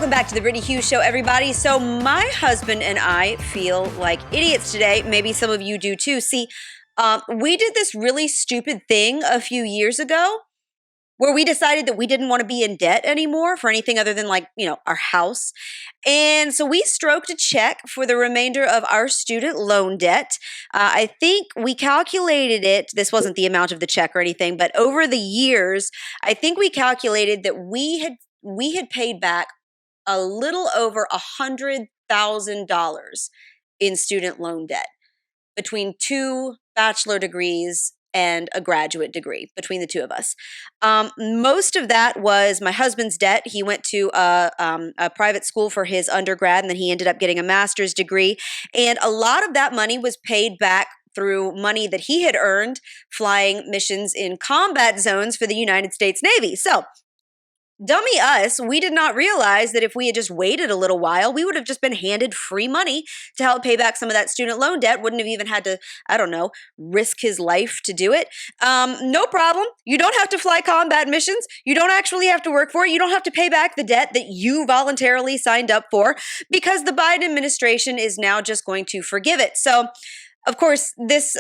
Welcome back to the Brittany Hughes Show, everybody. So my husband and I feel like idiots today. Maybe some of you do too. See, we did this really stupid thing a few years ago where we decided that we didn't want to be in debt anymore for anything other than our house. And so we stroked a check for the remainder of our student loan debt. I think we calculated it. This wasn't the amount of the check or anything, but over the years, I think we calculated that we had paid back a little over $100,000 in student loan debt between 2 bachelor degrees and a graduate degree between the two of us. Most of that was my husband's debt. He went to a private school for his undergrad, and then he ended up getting a master's degree. And a lot of that money was paid back through money that he had earned flying missions in combat zones for the United States Navy. So, dummy us, we did not realize that if we had just waited a little while, we would have just been handed free money to help pay back some of that student loan debt. Wouldn't have even had to, risk his life to do it. No problem. You don't have to fly combat missions. You don't actually have to work for it. You don't have to pay back the debt that you voluntarily signed up for because the Biden administration is now just going to forgive it. So, of course, this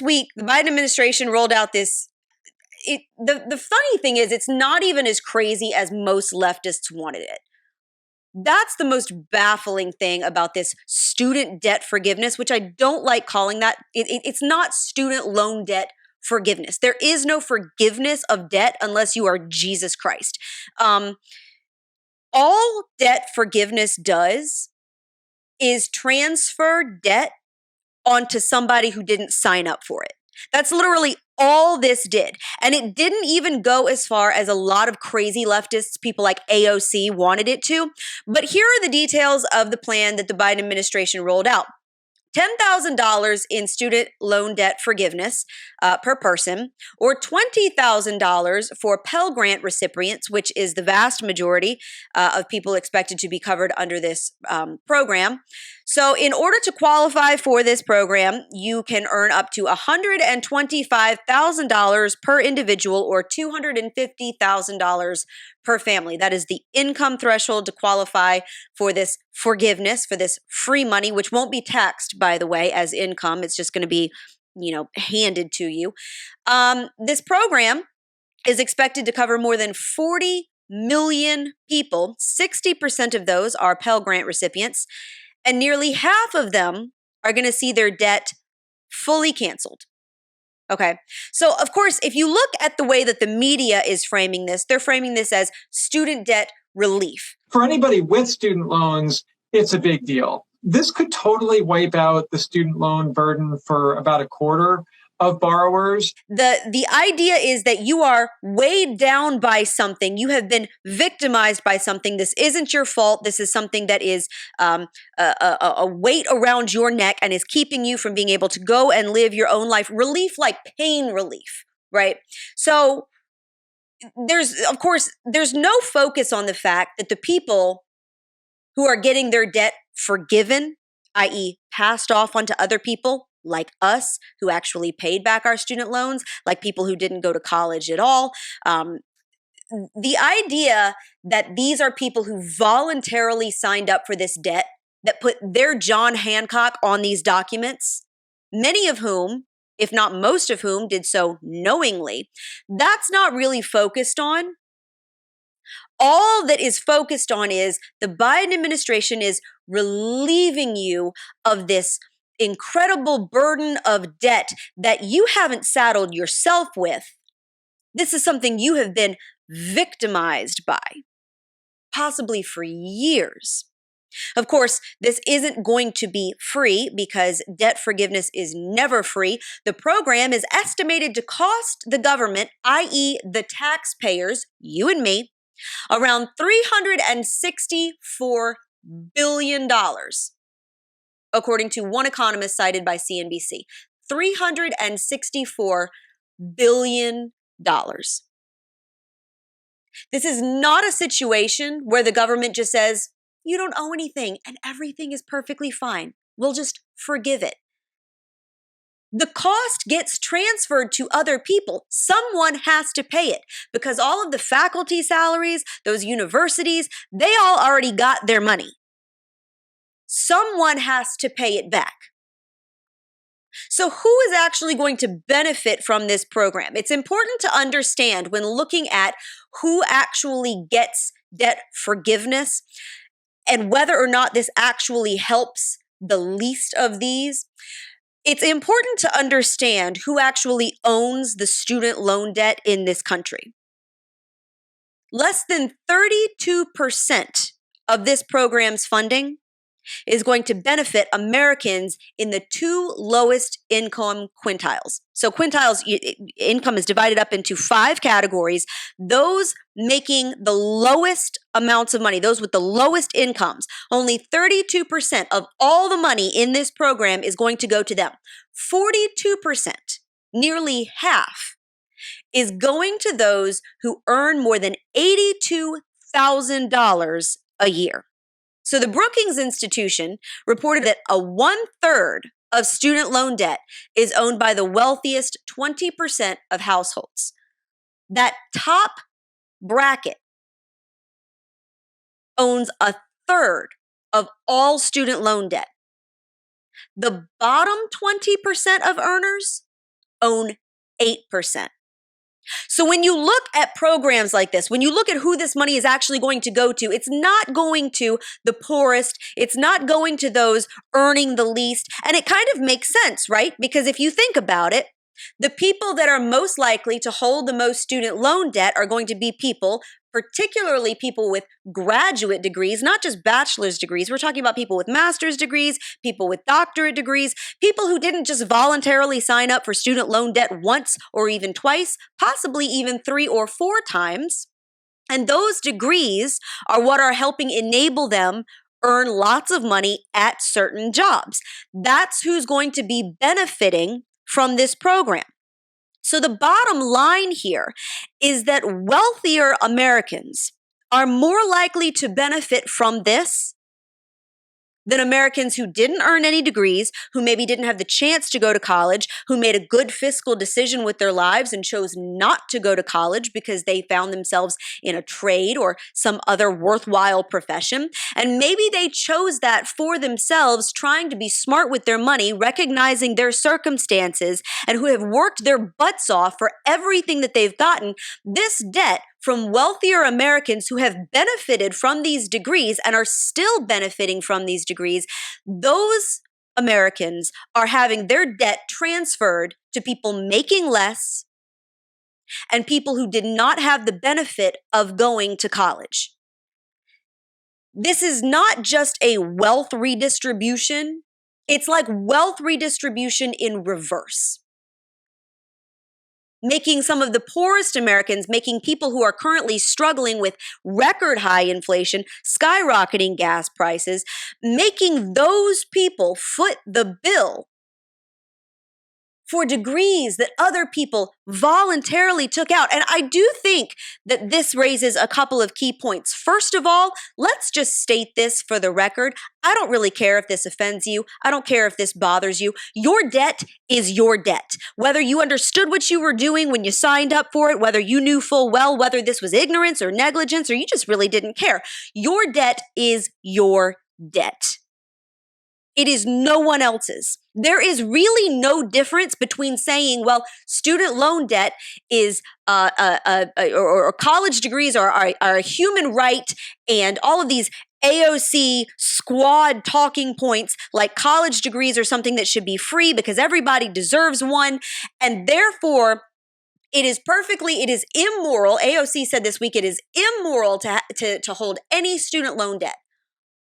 week, the Biden administration rolled out this. The funny thing is, it's not even as crazy as most leftists wanted it. That's the most baffling thing about this student debt forgiveness, which I don't like calling that. It's not student loan debt forgiveness. There is no forgiveness of debt unless you are Jesus Christ. All debt forgiveness does is transfer debt onto somebody who didn't sign up for it. That's literally all this did. And it didn't even go as far as a lot of crazy leftists, people like AOC, wanted it to. But here are the details of the plan that the Biden administration rolled out. $10,000 in student loan debt forgiveness per person, or $20,000 for Pell Grant recipients, which is the vast majority of people expected to be covered under this program. So in order to qualify for this program, you can earn up to $125,000 per individual or $250,000 per family. That is the income threshold to qualify for this forgiveness, for this free money, which won't be taxed, by the way, as income. It's just going to be, handed to you. This program is expected to cover more than 40 million people. 60% of those are Pell Grant recipients, and nearly half of them are going to see their debt fully canceled. Okay. So, of course, if you look at the way that the media is framing this, they're framing this as student debt relief. For anybody with student loans, it's a big deal. This could totally wipe out the student loan burden for about a quarter of borrowers. The idea is that you are weighed down by something. You have been victimized by something. This isn't your fault. This is something that is a weight around your neck and is keeping you from being able to go and live your own life. Relief like pain relief, right? So there's no focus on the fact that the people who are getting their debt forgiven, i.e. passed off onto other people, like us, who actually paid back our student loans, like people who didn't go to college at all. The idea that these are people who voluntarily signed up for this debt, that put their John Hancock on these documents, many of whom, if not most of whom, did so knowingly, that's not really focused on. All that is focused on is the Biden administration is relieving you of this incredible burden of debt that you haven't saddled yourself with. This is something you have been victimized by, possibly for years. Of course, this isn't going to be free because debt forgiveness is never free. The program is estimated to cost the government, i.e. the taxpayers, you and me, around $364 billion. According to one economist cited by CNBC, $364 billion. This is not a situation where the government just says, you don't owe anything and everything is perfectly fine. We'll just forgive it. the cost gets transferred to other people. Someone has to pay it because all of the faculty salaries, those universities, they all already got their money. Someone has to pay it back. So who is actually going to benefit from this program? It's important to understand when looking at who actually gets debt forgiveness and whether or not this actually helps the least of these. It's important to understand who actually owns the student loan debt in this country. Less than 32% of this program's funding is going to benefit Americans in the 2 lowest income quintiles. So quintiles, income is divided up into 5 categories. Those making the lowest amounts of money, those with the lowest incomes, only 32% of all the money in this program is going to go to them. 42%, nearly half, is going to those who earn more than $82,000 a year. So the Brookings Institution reported that 1/3 of student loan debt is owned by the wealthiest 20% of households. That top bracket owns 1/3 of all student loan debt. The bottom 20% of earners own 8%. So when you look at programs like this, when you look at who this money is actually going to go to, it's not going to the poorest. It's not going to those earning the least. And it kind of makes sense, right? Because if you think about it, the people that are most likely to hold the most student loan debt are going to be people, particularly people with graduate degrees, not just bachelor's degrees. We're talking about people with master's degrees, people with doctorate degrees, people who didn't just voluntarily sign up for student loan debt once or even twice, possibly even 3 or 4 times. And those degrees are what are helping enable them earn lots of money at certain jobs. That's who's going to be benefiting from this program. So the bottom line here is that wealthier Americans are more likely to benefit from this than Americans who didn't earn any degrees, who maybe didn't have the chance to go to college, who made a good fiscal decision with their lives and chose not to go to college because they found themselves in a trade or some other worthwhile profession. And maybe they chose that for themselves, trying to be smart with their money, recognizing their circumstances, and who have worked their butts off for everything that they've gotten. This debt from wealthier Americans who have benefited from these degrees and are still benefiting from these degrees, those Americans are having their debt transferred to people making less and people who did not have the benefit of going to college. This is not just a wealth redistribution. It's like wealth redistribution in reverse. Making some of the poorest Americans, making people who are currently struggling with record high inflation, skyrocketing gas prices, making those people foot the bill for degrees that other people voluntarily took out. And I do think that this raises a couple of key points. First of all, let's just state this for the record. I don't really care if this offends you. I don't care if this bothers you. Your debt is your debt. Whether you understood what you were doing when you signed up for it, whether you knew full well whether this was ignorance or negligence, or you just really didn't care. Your debt is your debt. It is no one else's. There is really no difference between saying, well, student loan debt is, or college degrees are a human right, and all of these AOC squad talking points like college degrees are something that should be free because everybody deserves one, and therefore it is immoral. AOC said this week it is immoral to hold any student loan debt.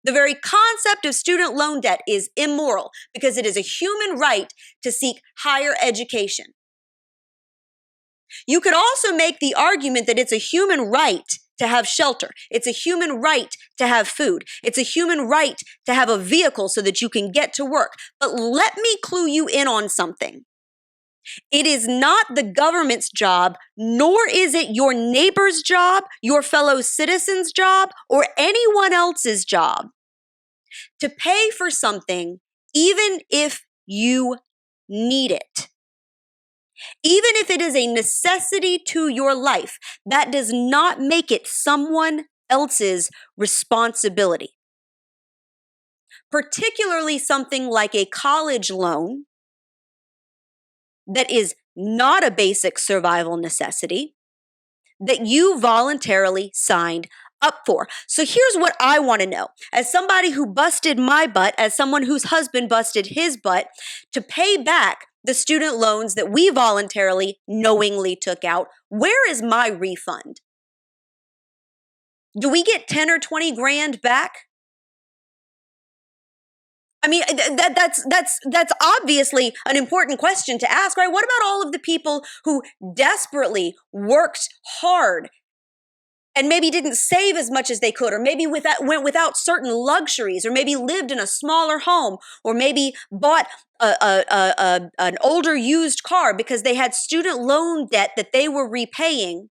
The very concept of student loan debt is immoral because it is a human right to seek higher education. You could also make the argument that it's a human right to have shelter. It's a human right to have food. It's a human right to have a vehicle so that you can get to work. But let me clue you in on something. It is not the government's job, nor is it your neighbor's job, your fellow citizen's job, or anyone else's job to pay for something, even if you need it. Even if it is a necessity to your life, that does not make it someone else's responsibility. Particularly something like a college loan that is not a basic survival necessity that you voluntarily signed up for. So here's what I want to know. As somebody who busted my butt, as someone whose husband busted his butt, to pay back the student loans that we voluntarily, knowingly took out, where is my refund? Do we get 10 or 20 grand back? I mean, that's obviously an important question to ask, right? What about all of the people who desperately worked hard and maybe didn't save as much as they could, or maybe went without certain luxuries, or maybe lived in a smaller home, or maybe bought an older used car because they had student loan debt that they were repaying?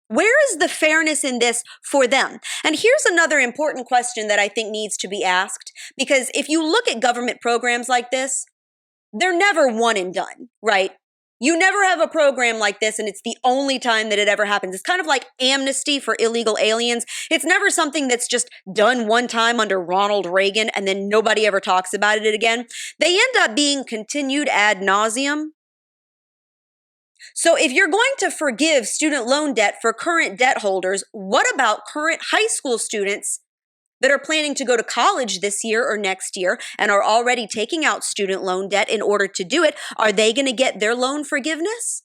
Where is the fairness in this for them? And here's another important question that I think needs to be asked, because if you look at government programs like this, they're never one and done, right? You never have a program like this and it's the only time that it ever happens. It's kind of like amnesty for illegal aliens. It's never something that's just done one time under Ronald Reagan and then nobody ever talks about it again. They end up being continued ad nauseum. So if you're going to forgive student loan debt for current debt holders, what about current high school students that are planning to go to college this year or next year and are already taking out student loan debt in order to do it? Are they going to get their loan forgiveness?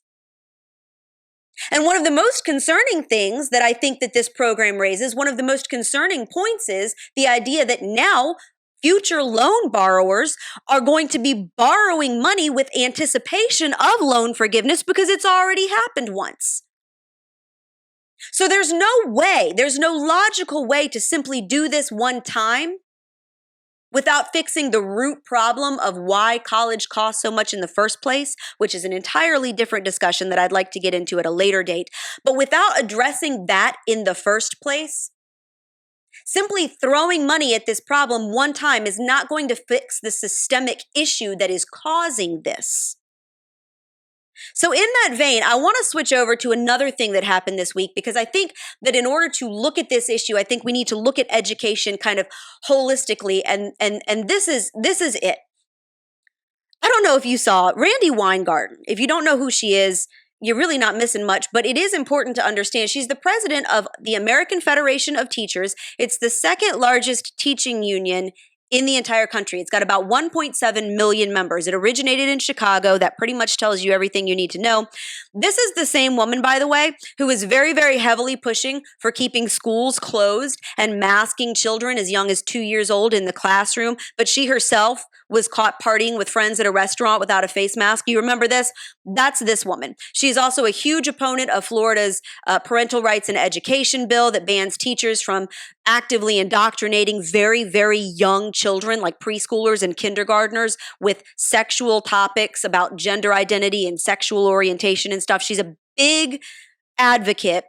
And one of the most concerning things that I think that this program raises, one of the most concerning points, is the idea that now future loan borrowers are going to be borrowing money with anticipation of loan forgiveness because it's already happened once. So there's no way, there's no logical way to simply do this one time without fixing the root problem of why college costs so much in the first place, which is an entirely different discussion that I'd like to get into at a later date. But without addressing that in the first place, simply throwing money at this problem one time is not going to fix the systemic issue that is causing this. So in that vein, I want to switch over to another thing that happened this week, because I think that in order to look at this issue, I think we need to look at education kind of holistically, and this is it. I don't know if you saw Randi Weingarten. If you don't know who she is, you're really not missing much, but it is important to understand she's the president of the American Federation of Teachers. It's the second largest teaching union in the entire country. It's got about 1.7 million members. It originated in Chicago. That pretty much tells you everything you need to know. This is the same woman, by the way, who is very, very heavily pushing for keeping schools closed and masking children as young as 2 years old in the classroom. But she herself was caught partying with friends at a restaurant without a face mask. You remember this? That's this woman. She's also a huge opponent of Florida's parental rights and education bill that bans teachers from actively indoctrinating very, very young children, like preschoolers and kindergartners, with sexual topics about gender identity and sexual orientation and stuff. She's a big advocate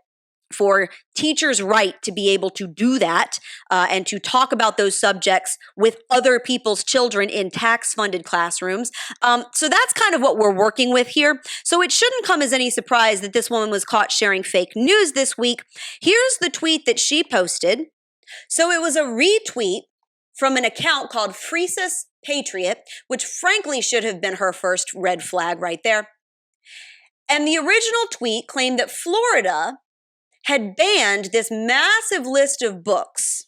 for teachers' right to be able to do that and to talk about those subjects with other people's children in tax-funded classrooms. So that's kind of what we're working with here. So it shouldn't come as any surprise that this woman was caught sharing fake news this week. Here's the tweet that she posted. So it was a retweet from an account called Freesis Patriot, which frankly should have been her first red flag right there. And the original tweet claimed that Florida had banned this massive list of books.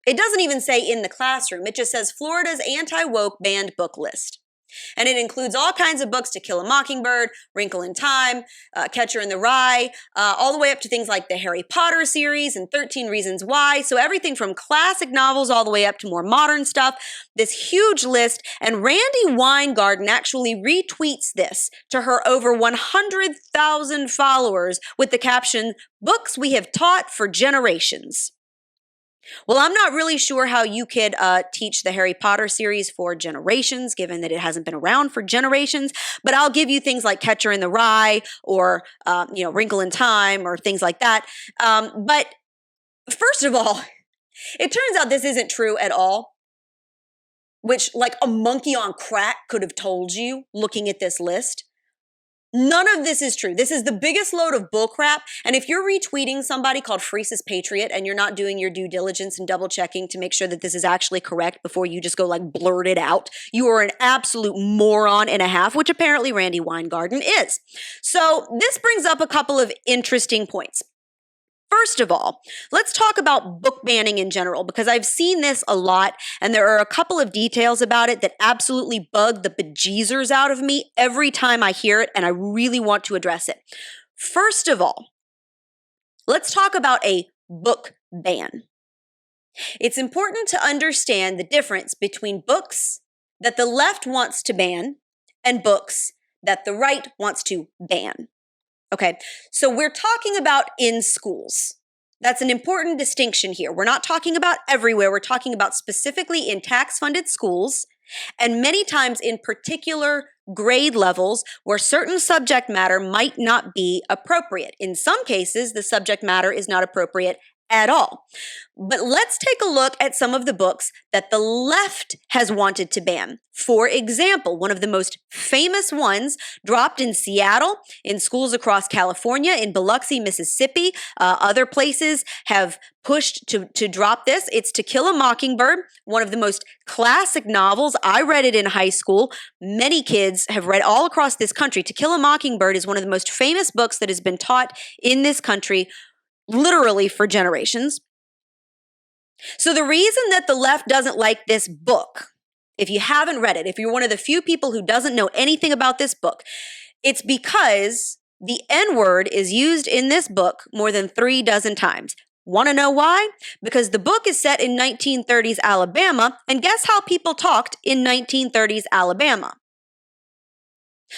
It doesn't even say in the classroom. It just says Florida's anti-woke banned book list. And it includes all kinds of books: To Kill a Mockingbird, Wrinkle in Time, Catcher in the Rye, all the way up to things like the Harry Potter series and 13 Reasons Why. So everything from classic novels all the way up to more modern stuff. This huge list. And Randi Weingarten actually retweets this to her over 100,000 followers with the caption, "Books we have taught for generations." Well, I'm not really sure how you could teach the Harry Potter series for generations, given that it hasn't been around for generations. But I'll give you things like Catcher in the Rye or, Wrinkle in Time or things like that. But first of all, it turns out this isn't true at all. which like a monkey on crack could have told you looking at this list. None of this is true. This is the biggest load of bullcrap. And if you're retweeting somebody called Freesis Patriot and you're not doing your due diligence and double checking to make sure that this is actually correct before you just go like blurt it out, you are an absolute moron and a half, which apparently Randy Weingarten is. So this brings up a couple of interesting points. First of all, let's talk about book banning in general, because I've seen this a lot, and there are a couple of details about it that absolutely bug the bejeezers out of me every time I hear it, and I really want to address it. First of all, let's talk about a book ban. It's important to understand the difference between books that the left wants to ban and books that the right wants to ban. Okay, so we're talking about in schools. That's an important distinction here. We're not talking about everywhere. We're talking about specifically in tax-funded schools, and many times in particular grade levels where certain subject matter might not be appropriate. In some cases, the subject matter is not appropriate at all. But let's take a look at some of the books that the left has wanted to ban. For example, one of the most famous ones dropped in Seattle, in schools across California, in Biloxi, Mississippi, other places have pushed to drop this. It's To Kill a Mockingbird, one of the most classic novels. I read it in high school. Many kids have read all across this country. To Kill a Mockingbird is one of the most famous books that has been taught in this country literally for generations. So the reason that the left doesn't like this book, if you haven't read it, if you're one of the few people who doesn't know anything about this book, it's because the N-word is used in this book more than 36 times. Want to know why? Because the book is set in 1930s Alabama, and guess how people talked in 1930s Alabama?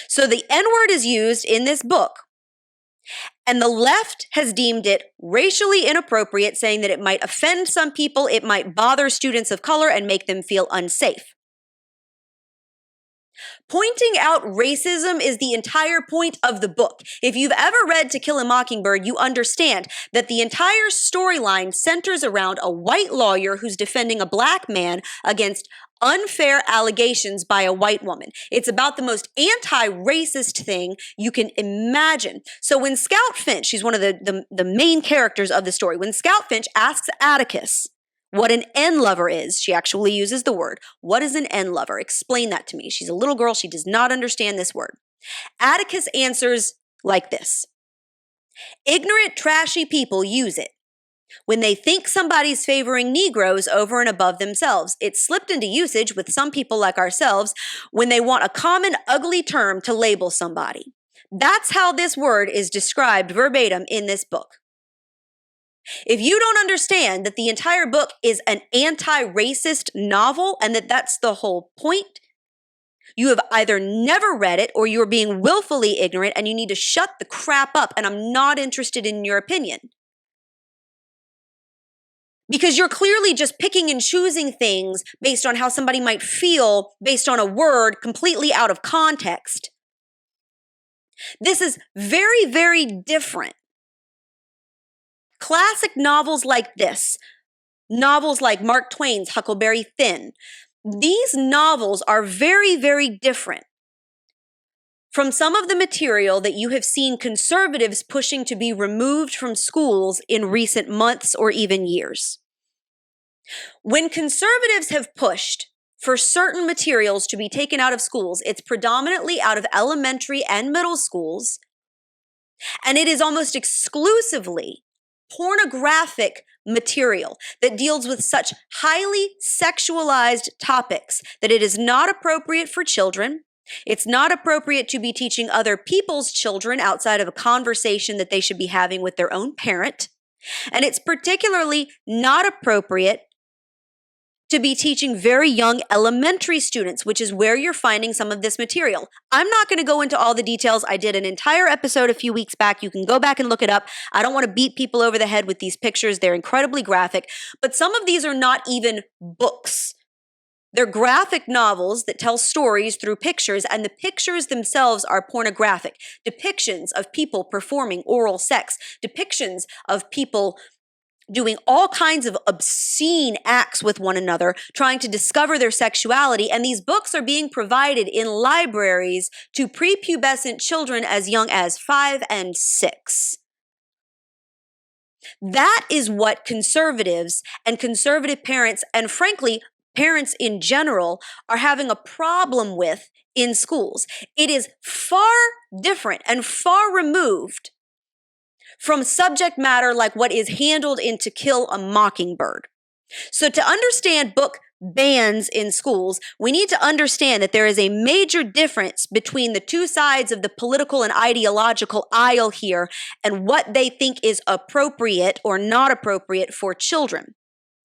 So the N-word is used in this book. And the left has deemed it racially inappropriate, saying that it might offend some people, it might bother students of color and make them feel unsafe. Pointing out racism is the entire point of the book. If you've ever read To Kill a Mockingbird, you understand that the entire storyline centers around a white lawyer who's defending a black man against unfair allegations by a white woman. It's about the most anti-racist thing you can imagine. So when Scout Finch, she's one of the main characters of the story, when Scout Finch asks Atticus what an N-lover is, she actually uses the word. What is an N-lover? Explain that to me. She's a little girl. She does not understand this word. Atticus answers like this. Ignorant, trashy people use it when they think somebody's favoring Negroes over and above themselves. It's slipped into usage with some people like ourselves when they want a common ugly term to label somebody. That's how this word is described verbatim in this book. If you don't understand that the entire book is an anti-racist novel and that that's the whole point, you have either never read it or you're being willfully ignorant and you need to shut the crap up, and I'm not interested in your opinion. Because you're clearly just picking and choosing things based on how somebody might feel based on a word completely out of context. This is very, very different. Classic novels like this, novels like Mark Twain's Huckleberry Finn, these novels are very, very different from some of the material that you have seen conservatives pushing to be removed from schools in recent months or even years. When conservatives have pushed for certain materials to be taken out of schools, it's predominantly out of elementary and middle schools, and it is almost exclusively pornographic material that deals with such highly sexualized topics that it is not appropriate for children. It's not appropriate to be teaching other people's children outside of a conversation that they should be having with their own parent. And it's particularly not appropriate to be teaching very young elementary students, which is where you're finding some of this material. I'm not going to go into all the details. I did an entire episode a few weeks back. You can go back and look it up. I don't want to beat people over the head with these pictures. They're incredibly graphic, but some of these are not even books. They're graphic novels that tell stories through pictures, and the pictures themselves are pornographic. Depictions of people performing oral sex, depictions of people doing all kinds of obscene acts with one another, trying to discover their sexuality. And these books are being provided in libraries to prepubescent children as young as 5 and 6. That is what conservatives and conservative parents, and frankly, parents in general, are having a problem with in schools. It is far different and far removed from subject matter like what is handled in To Kill a Mockingbird. So to understand book bans in schools, we need to understand that there is a major difference between the two sides of the political and ideological aisle here and what they think is appropriate or not appropriate for children.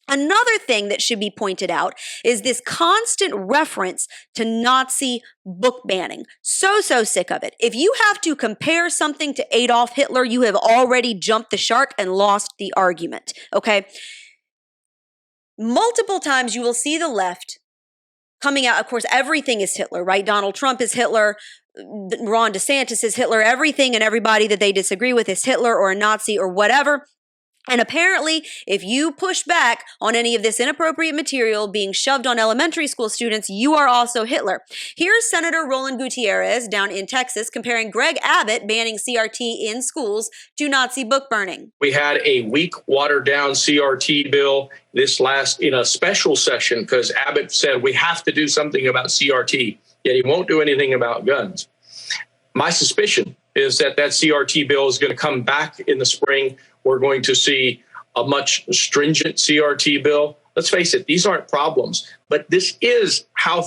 Another thing that should be pointed out is this constant reference to Nazi book banning. So sick of it. If you have to compare something to Adolf Hitler, you have already jumped the shark and lost the argument, okay? Multiple times you will see the left coming out. Of course, everything is Hitler, right? Donald Trump is Hitler. Ron DeSantis is Hitler. Everything and everybody that they disagree with is Hitler or a Nazi or whatever. And apparently, if you push back on any of this inappropriate material being shoved on elementary school students, you are also Hitler. Here's Senator Roland Gutierrez down in Texas comparing Greg Abbott banning CRT in schools to Nazi book burning. We had a weak, watered-down CRT bill in a special session because Abbott said we have to do something about CRT, yet he won't do anything about guns. My suspicion is that CRT bill is going to come back in the spring. We're going to see a much stringent CRT bill. Let's face it, these aren't problems, but this is how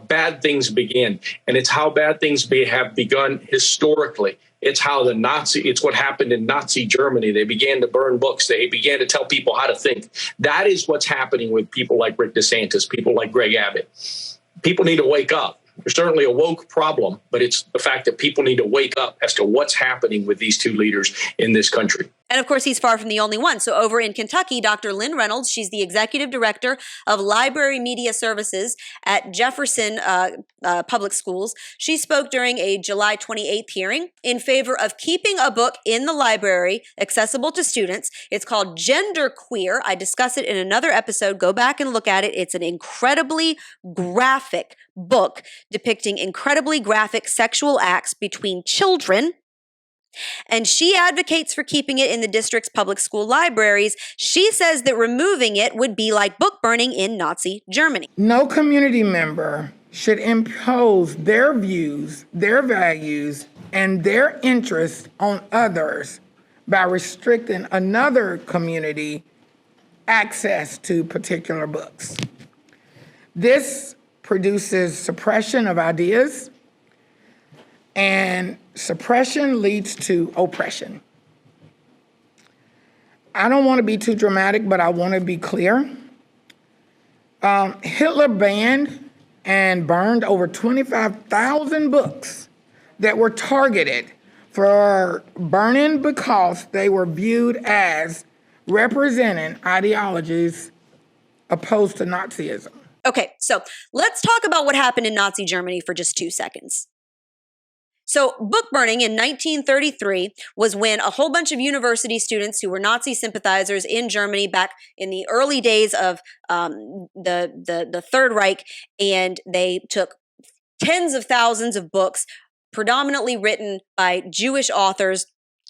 bad things begin. And it's how bad things have begun historically. It's what happened in Nazi Germany. They began to burn books. They began to tell people how to think. That is what's happening with people like Rick DeSantis, people like Greg Abbott. People need to wake up. There's certainly a woke problem, but it's the fact that people need to wake up as to what's happening with these two leaders in this country. And of course, he's far from the only one. So over in Kentucky, Dr. Lynn Reynolds, she's the executive director of library media services at Jefferson Public Schools. She spoke during a July 28th hearing in favor of keeping a book in the library accessible to students. It's called Gender Queer. I discuss it in another episode. Go back and look at it. It's an incredibly graphic book depicting incredibly graphic sexual acts between children. And she advocates for keeping it in the district's public school libraries. She says that removing it would be like book burning in Nazi Germany. No community member should impose their views, their values, and their interests on others by restricting another community access to particular books. This produces suppression of ideas, and suppression leads to oppression. I don't want to be too dramatic, but I want to be clear. Hitler banned and burned over 25,000 books that were targeted for burning because they were viewed as representing ideologies opposed to Nazism. Okay, so let's talk about what happened in Nazi Germany for just 2 seconds. So book burning in 1933 was when a whole bunch of university students who were Nazi sympathizers in Germany back in the early days of the Third Reich, and they took tens of thousands of books, predominantly written by Jewish authors,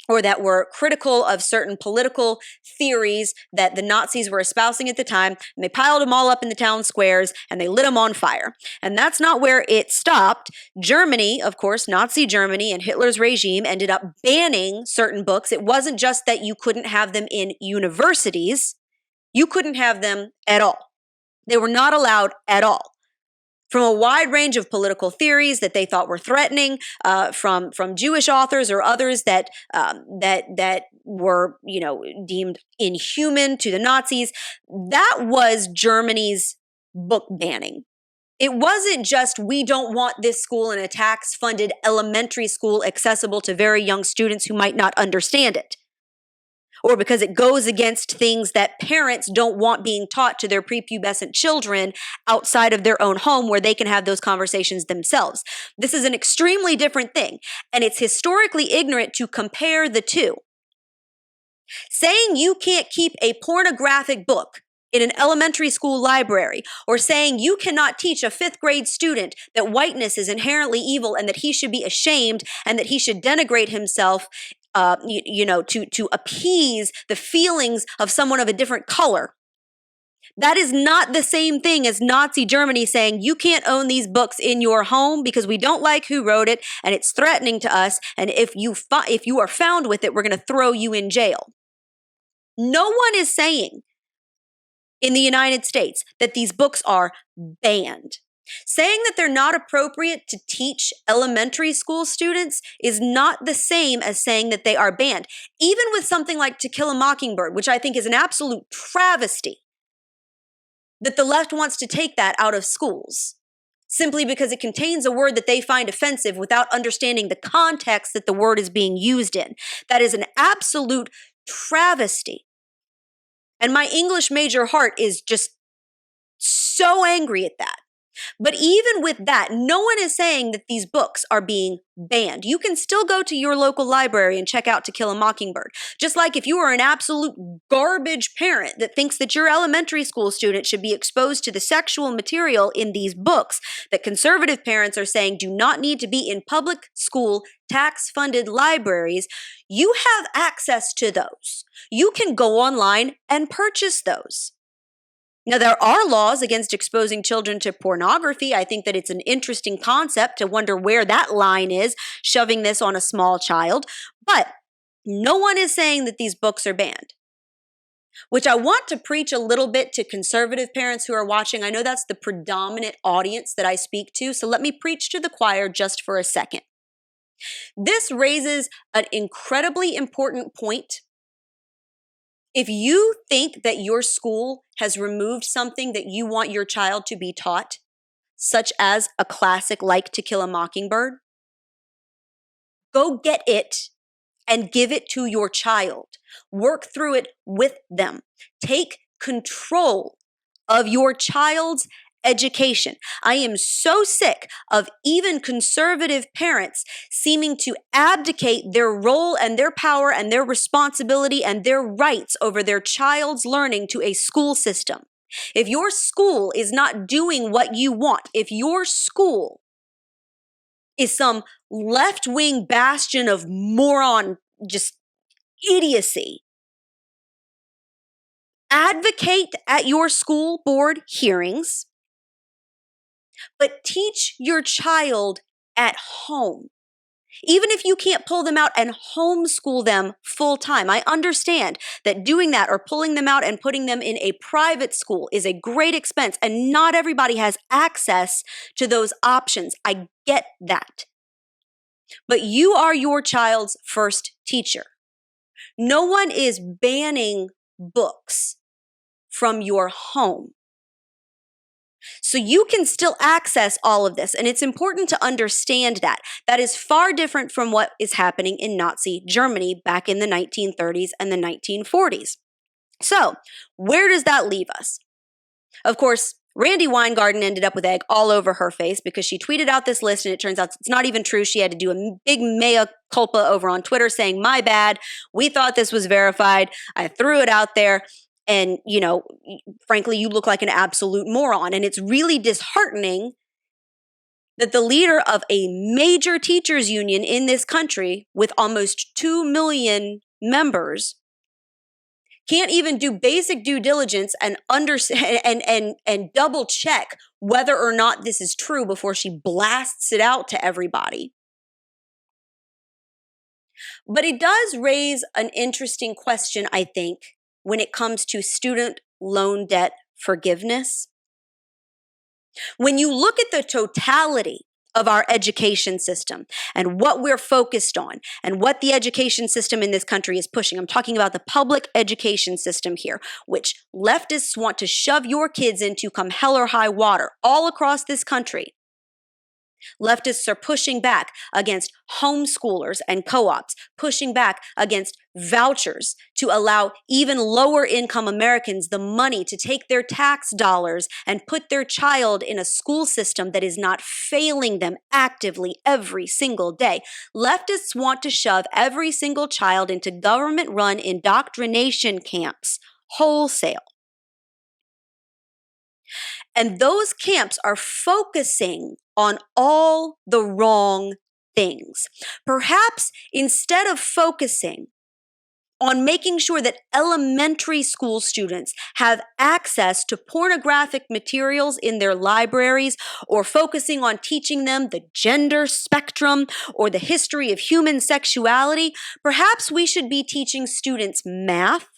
or that were critical of certain political theories that the Nazis were espousing at the time, and they piled them all up in the town squares, and they lit them on fire. And that's not where it stopped. Germany, of course, Nazi Germany and Hitler's regime ended up banning certain books. It wasn't just that you couldn't have them in universities. You couldn't have them at all. They were not allowed at all. From a wide range of political theories that they thought were threatening, from Jewish authors or others that were, deemed inhuman to the Nazis. That was Germany's book banning. It wasn't just, we don't want this school in a tax-funded elementary school accessible to very young students who might not understand it, or because it goes against things that parents don't want being taught to their prepubescent children outside of their own home where they can have those conversations themselves. This is an extremely different thing, and it's historically ignorant to compare the two. Saying you can't keep a pornographic book in an elementary school library, or saying you cannot teach a 5th grade student that whiteness is inherently evil and that he should be ashamed and that he should denigrate himself, to appease the feelings of someone of a different color. That is not the same thing as Nazi Germany saying you can't own these books in your home because we don't like who wrote it and it's threatening to us. And if you are found with it, we're going to throw you in jail. No one is saying in the United States that these books are banned. Saying that they're not appropriate to teach elementary school students is not the same as saying that they are banned. Even with something like To Kill a Mockingbird, which I think is an absolute travesty, that the left wants to take that out of schools simply because it contains a word that they find offensive without understanding the context that the word is being used in. That is an absolute travesty. And my English major heart is just so angry at that. But even with that, no one is saying that these books are being banned. You can still go to your local library and check out To Kill a Mockingbird. Just like if you are an absolute garbage parent that thinks that your elementary school student should be exposed to the sexual material in these books, that conservative parents are saying do not need to be in public school tax-funded libraries, you have access to those. You can go online and purchase those. Now, there are laws against exposing children to pornography. I think that it's an interesting concept to wonder where that line is, shoving this on a small child. But no one is saying that these books are banned, which I want to preach a little bit to conservative parents who are watching. I know that's the predominant audience that I speak to, so let me preach to the choir just for a second. This raises an incredibly important point. If you think that your school has removed something that you want your child to be taught, such as a classic like To Kill a Mockingbird, go get it and give it to your child. Work through it with them. Take control of your child's education. I am so sick of even conservative parents seeming to abdicate their role and their power and their responsibility and their rights over their child's learning to a school system. If your school is not doing what you want, if your school is some left-wing bastion of moron, just idiocy, advocate at your school board hearings, but teach your child at home. Even if you can't pull them out and homeschool them full time. I understand that doing that or pulling them out and putting them in a private school is a great expense, and not everybody has access to those options. I get that. But you are your child's first teacher. No one is banning books from your home. So you can still access all of this, and it's important to understand that. That is far different from what is happening in Nazi Germany back in the 1930s and the 1940s. So where does that leave us? Of course, Randi Weingarten ended up with egg all over her face because she tweeted out this list, and it turns out it's not even true. She had to do a big mea culpa over on Twitter saying, "My bad, we thought this was verified. I threw it out there. And, frankly, you look like an absolute moron." And it's really disheartening that the leader of a major teachers union in this country with almost 2 million members can't even do basic due diligence and and double check whether or not this is true before she blasts it out to everybody. But it does raise an interesting question, I think, when it comes to student loan debt forgiveness. When you look at the totality of our education system and what we're focused on and what the education system in this country is pushing, I'm talking about the public education system here, which leftists want to shove your kids into come hell or high water all across this country. Leftists are pushing back against homeschoolers and co-ops, pushing back against vouchers to allow even lower income Americans the money to take their tax dollars and put their child in a school system that is not failing them actively every single day. Leftists want to shove every single child into government-run indoctrination camps wholesale. And those camps are focusing on all the wrong things. Perhaps instead of focusing on making sure that elementary school students have access to pornographic materials in their libraries, or focusing on teaching them the gender spectrum or the history of human sexuality, perhaps we should be teaching students math,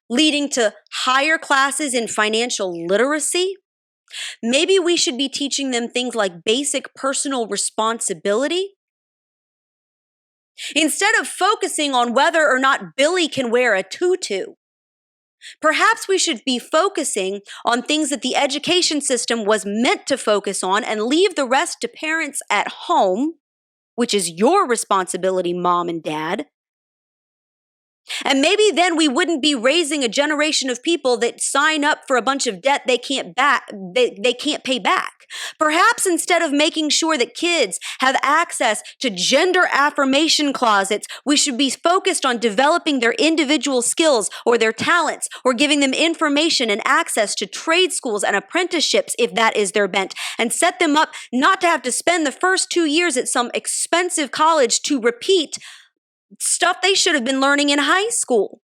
leading to higher classes in financial literacy. Maybe we should be teaching them things like basic personal responsibility. Instead of focusing on whether or not Billy can wear a tutu, perhaps we should be focusing on things that the education system was meant to focus on and leave the rest to parents at home, which is your responsibility, mom and dad. And maybe then we wouldn't be raising a generation of people that sign up for a bunch of debt they can't pay back. Perhaps instead of making sure that kids have access to gender affirmation closets, we should be focused on developing their individual skills or their talents, or giving them information and access to trade schools and apprenticeships if that is their bent, and set them up not to have to spend the first 2 years at some expensive college to repeat stuff they should have been learning in high school,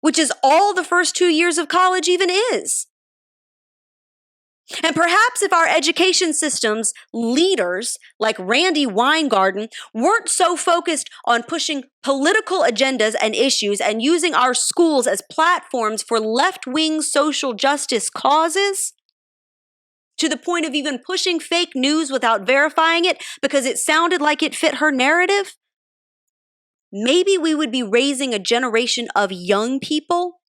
which is all the first 2 years of college even is. And perhaps if our education system's leaders, like Randy Weingarten, weren't so focused on pushing political agendas and issues and using our schools as platforms for left-wing social justice causes, to the point of even pushing fake news without verifying it because it sounded like it fit her narrative, maybe we would be raising a generation of young people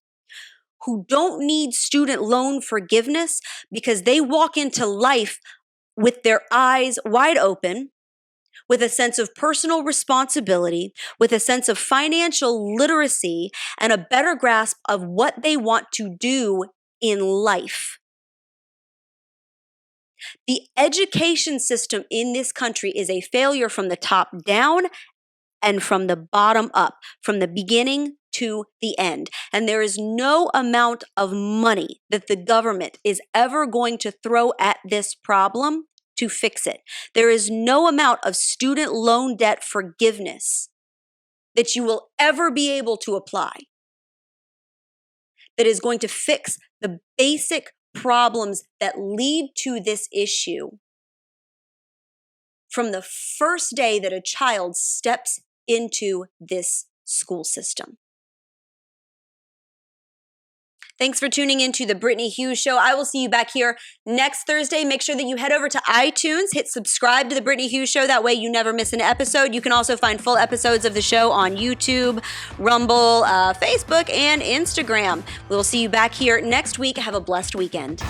who don't need student loan forgiveness because they walk into life with their eyes wide open, with a sense of personal responsibility, with a sense of financial literacy, and a better grasp of what they want to do in life. The education system in this country is a failure from the top down and from the bottom up, from the beginning to the end. And there is no amount of money that the government is ever going to throw at this problem to fix it. There is no amount of student loan debt forgiveness that you will ever be able to apply that is going to fix the basic problems that lead to this issue from the first day that a child steps into this school system. Thanks for tuning into the Brittany Hughes Show. I will see you back here next Thursday. Make sure that you head over to iTunes, hit subscribe to the Brittany Hughes Show. That way you never miss an episode. You can also find full episodes of the show on YouTube, Rumble, Facebook, and Instagram. We'll see you back here next week. Have a blessed weekend.